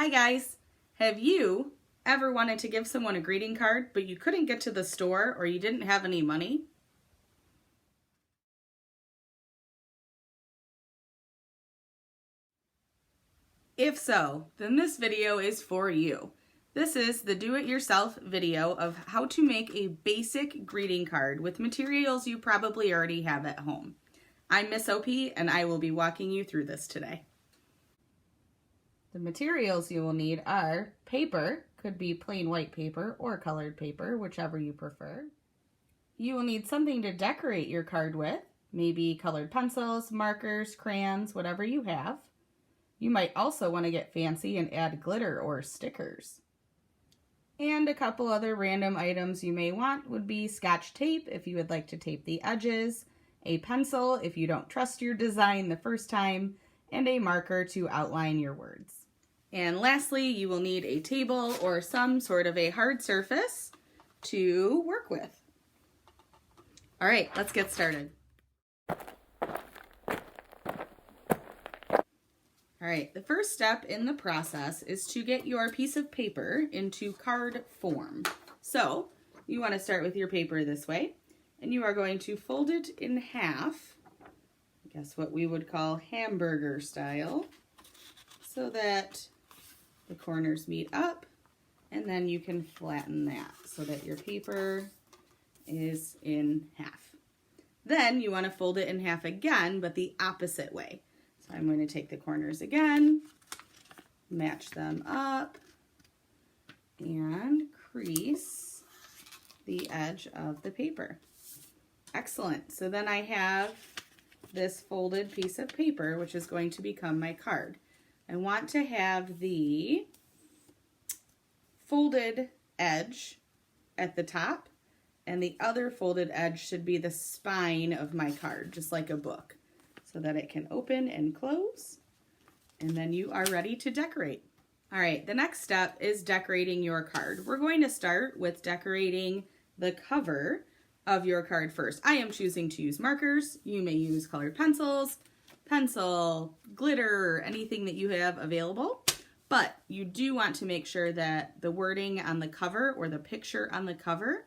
Hi guys! Have you ever wanted to give someone a greeting card but you couldn't get to the store or you didn't have any money? If so, then this video is for you. This is the do-it-yourself video of how to make a basic greeting card with materials you probably already have at home. I'm Miss OP and I will be walking you through this today. The materials you will need are paper, could be plain white paper or colored paper, whichever you prefer. You will need something to decorate your card with, maybe colored pencils, markers, crayons, whatever you have. You might also want to get fancy and add glitter or stickers. And a couple other random items you may want would be Scotch tape if you would like to tape the edges, a pencil if you don't trust your design the first time, and a marker to outline your words. And lastly, you will need a table or some sort of a hard surface to work with. All right, let's get started. All right, the first step in the process is to get your piece of paper into card form. So you want to start with your paper this way, and you are going to fold it in half, I guess what we would call hamburger style, so that the corners meet up, and then you can flatten that so that your paper is in half. Then you want to fold it in half again, but the opposite way. So I'm going to take the corners again, match them up, and crease the edge of the paper. Excellent. So then I have this folded piece of paper, which is going to become my card. I want to have the folded edge at the top, and the other folded edge should be the spine of my card, just like a book, so that it can open and close, and then you are ready to decorate. All right, the next step is decorating your card. We're going to start with decorating the cover of your card first. I am choosing to use markers. You may use colored pencils, pencil, glitter, anything that you have available, but you do want to make sure that the wording on the cover or the picture on the cover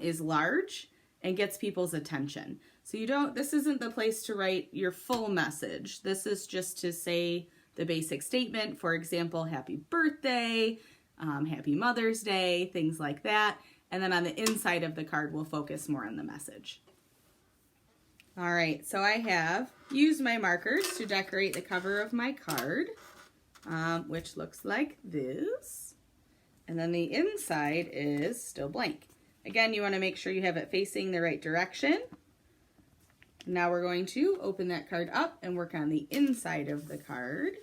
is large and gets people's attention. So this isn't the place to write your full message. This is just to say the basic statement, for example, happy birthday, happy Mother's Day, things like that. And then on the inside of the card, we'll focus more on the message. All right, so I have used my markers to decorate the cover of my card, which looks like this. And then the inside is still blank. Again, you want to make sure you have it facing the right direction. Now we're going to open that card up and work on the inside of the card.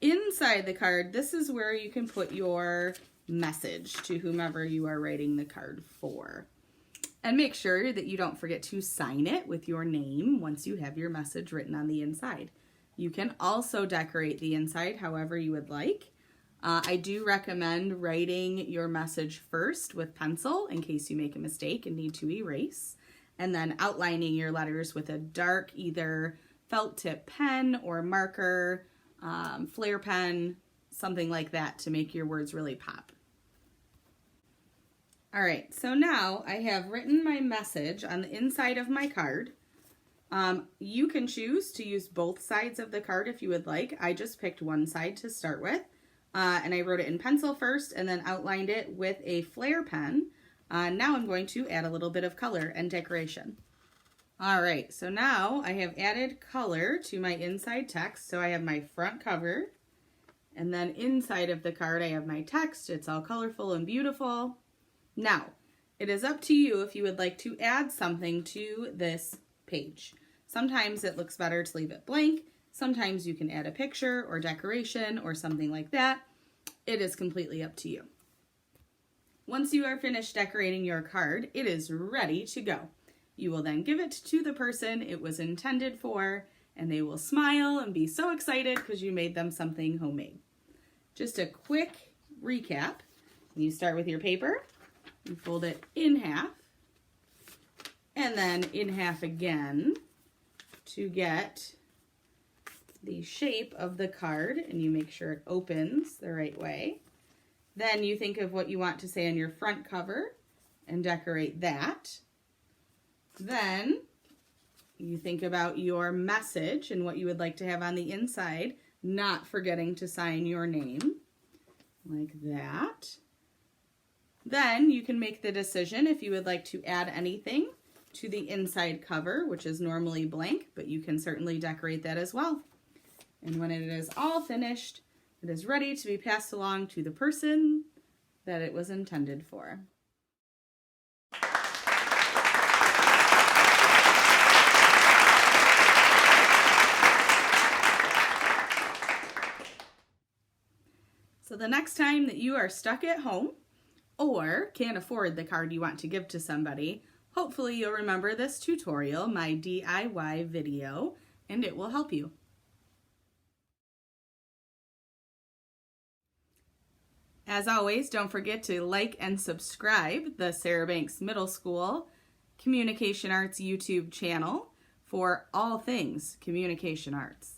Inside the card, this is where you can put your message to whomever you are writing the card for. And make sure that you don't forget to sign it with your name once you have your message written on the inside. You can also decorate the inside however you would like. I do recommend writing your message first with pencil in case you make a mistake and need to erase, and then outlining your letters with a dark either felt tip pen or marker, flare pen, something like that to make your words really pop. All right, so now I have written my message on the inside of my card. You can choose to use both sides of the card if you would like. I just picked one side to start with, and I wrote it in pencil first and then outlined it with a flare pen. Now I'm going to add a little bit of color and decoration. All right, so now I have added color to my inside text. So I have my front cover, and then inside of the card I have my text. It's all colorful and beautiful. Now, it is up to you if you would like to add something to this page. Sometimes it looks better to leave it blank. Sometimes you can add a picture or decoration or something like that. It is completely up to you. Once you are finished decorating your card, it is ready to go. You will then give it to the person it was intended for, and they will smile and be so excited because you made them something homemade. Just a quick recap. You start with your paper. You fold it in half, and then in half again to get the shape of the card and you make sure it opens the right way. Then you think of what you want to say on your front cover and decorate that. Then you think about your message and what you would like to have on the inside, not forgetting to sign your name, like that. Then you can make the decision if you would like to add anything to the inside cover, which is normally blank, but you can certainly decorate that as well. And when it is all finished, it is ready to be passed along to the person that it was intended for. So the next time that you are stuck at home or can't afford the card you want to give to somebody, hopefully you'll remember this tutorial, my DIY video, and it will help you. As always, don't forget to like and subscribe the Sarah Banks Middle School Communication Arts YouTube channel for all things communication arts.